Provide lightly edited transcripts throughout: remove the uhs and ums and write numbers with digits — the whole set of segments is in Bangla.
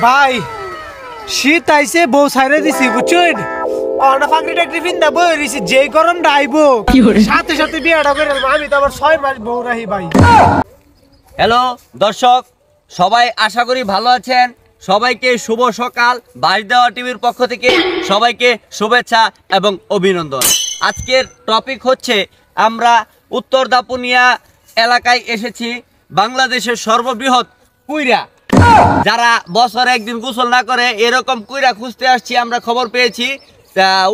ভাই শীত আইছে বউ ছাইরে দিছি বুঝছেন অনা ফাঁকরি টাকরি ফিন্দা বই রইছি যে গরমটা আইবো সাথে সাথে বিয়াটা করে আমি তো আবার 6 মাস বউ রাহি ভাই। হ্যালো দর্শক, সবাই আশা করি ভালো আছেন। সবাইকে শুভ সকাল। বাঁশ দেওয়া টিভির পক্ষ থেকে সবাইকে শুভেচ্ছা এবং অভিনন্দন। আজকের টপিক হচ্ছে আমরা উত্তর দাপুনিয়া এলাকায় এসেছি। বাংলাদেশের সর্ববৃহৎ কুইরা, যারা বছরে একদিন গোসল না করে এরকম কুইরা খুঁজতে আসছি। আমরা খবর পেয়েছি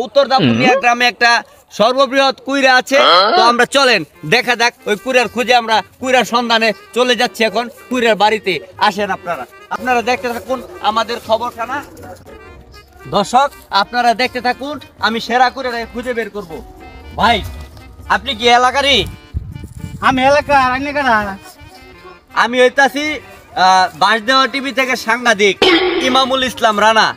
উত্তর দাপুনিয়া গ্রামে একটা সর্ববৃহৎ কুইরা আছে। তো আমরা চলেন দেখা যাক ওই কুইরার খুঁজে আমরা কুইরার সন্ধানে চলে যাচ্ছি এখন কুইরার বাড়িতে। আসেন আপনারা দেখতে থাকুন আমাদের খবরখানা। দর্শক আপনারা দেখতে থাকুন, আমি সেরা কুইরারে খুঁজে বের করব। ভাই আপনি কি এলাকারই? আমি এলাকা আমি হইতাছি বাঁশ দেওয়া টিভি থেকে সাংবাদিক ইমামুল ইসলাম রানা।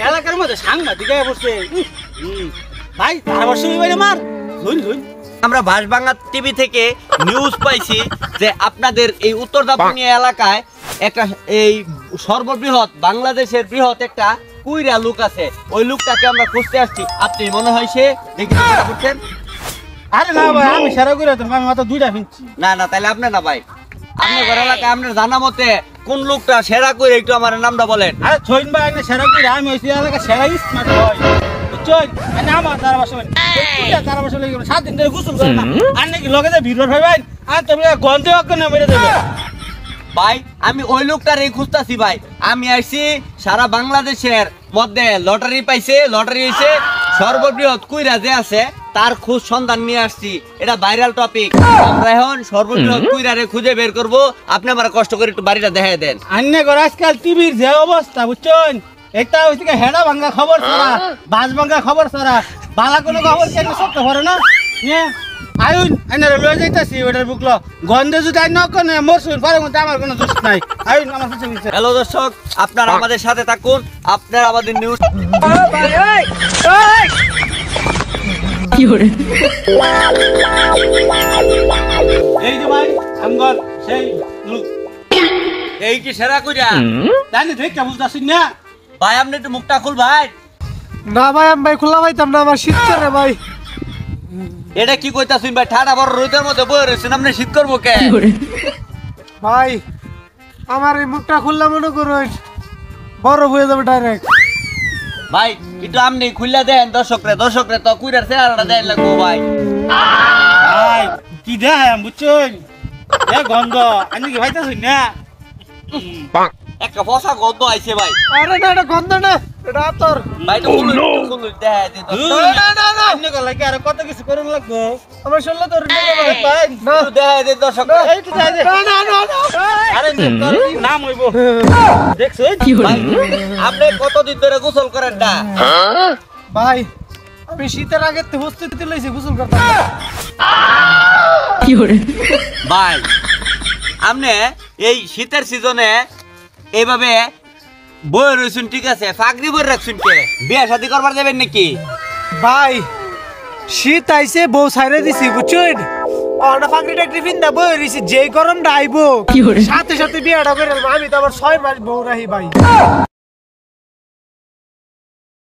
এলাকার মধ্যে সাংবাদিক বসে ভাই মার আমরা ভাষবাংলা টিভি থেকে নিউজ পাইছি যে আপনাদের এই উত্তর দাপুনিয়া এলাকায় একটা এই সর্ববৃহৎ বাংলাদেশের বৃহৎ একটা কুইরা লুক আছে। ওই লুকটাকে আমরা খুঁজতে আসছি। আপনি মনে হয় সে দেখে করছেন? আরে না ভাই আমি সেরা করে আমি মাত্র 2টা ফিনছি। না তাহলে আপনি না ভাই, আপনার ঘর এলাকায় আপনার জানা মতে কোন লোকটা সেরা করে একটু আমার নামটা বলেন। আরে ছইন ভাই না সেরা করে আমি ওই এলাকা সেরা স্মার্ট হয় বুঝছেন। আমি আমার তারা বসে তারা বসে 7 দিন ধরে গোসল করে না আর নাকি লগে যে ভিড় ভাই ভাই আর তুমি গন্ধে অজ্ঞান মেরে দেবে ভাই। আমি ওই লোকটার এই খুঁজতাছি ভাই। আমি আসছি সারা বাংলাদেশের মধ্যে লটারি পাইছে, লটারি হয়েছে সর্ববৃহৎ কুইরা যে আছে তার খোঁজ সন্ধান নিয়ে আসছি। এটা ভাইরাল টপিক। আমরা এখন সর্ববৃহৎ কুইরারে খুঁজে বের করব। আপনি আমার কষ্ট করে একটু বাড়িটা দেখাই দেন। আন্নে করে আজকাল টিভির যে অবস্থা বুঝছেন, এটা হচ্ছে হেডা ভাঙ্গা খবর ছাড়া বাস ভাঙ্গা খবর ছাড়া বালা কোনো খবর কেন সত্য করে না। আইন আইনারে লয়ে যাইতাছি ওটার বুকলো গন্ধে যদি আইন নকন মরছুন পরে মধ্যে আমার কোনো দোষ নাই। আইন আমার পিছে পিছে। হ্যালো দর্শক, আপনারা আমাদের সাথে থাকুন। আপনারা আমাদের নিউজ এই যে ভাই আমগর সেই লোক এই কি সেরা কইরা জানি দেখতে বুঝতাছিস না ভাই? আপনি একটু মুখটা খুল ভাই। না ভাই আমি ভাই খোলা পাইতাম না, আমার শীত করে ভাই। এটা কি কইতাছুন ভাই? ঠাডা বড় রোদের মধ্যে বই রইছেন, আপনি শীত করবো কে? ভাই আমার এই মুখটা খুললা মনে করুন বরফ হয়ে যাবে ডাইরেক্ট। ভাই একটু আপনি খুললা দেন দর্শকরে তো কুইরার চেহারাটা দেন লাগবো ভাই। ভাই কি দেখাম বুঝছেন এ গন্ধ আমি কি ভাইতাছুন না একটা ফসা গন্ধ আইছে ভাই। আরে না এটা গন্ধ না, এটা আতর ভাই তো খুলুন দেখাই দিন। না আপনি কল লাগে আর কত কিছু করুন লাগবো আমার শুনলে তো ভাই না দেখাই দিন দর্শক। এই তো যাই না আরে নাম হইব দেখছো ভাই আপনি কতদিন ধরে গোসল করেন না? ভাই আমি শীতের আগে তো প্রস্তুতি লইছি গোসল করতে। ভাই আপনি এই শীতের সিজনে এইভাবে বই রইছুন ঠিক আছে, ফাগরি বই রাখছুন কে? বিয়ে শাদী করবার যাবেন নাকি? ভাই শীত আইছে বউ ছাইরে দিছি বুঝছেন অনা ফাঁকরি টাকরি ফিন্দা বই রইছি যে গরমটা আইবো সাথে সাথে বিয়াটা করে আমি তো আবার 6 মাস বউ রাহি ভাই।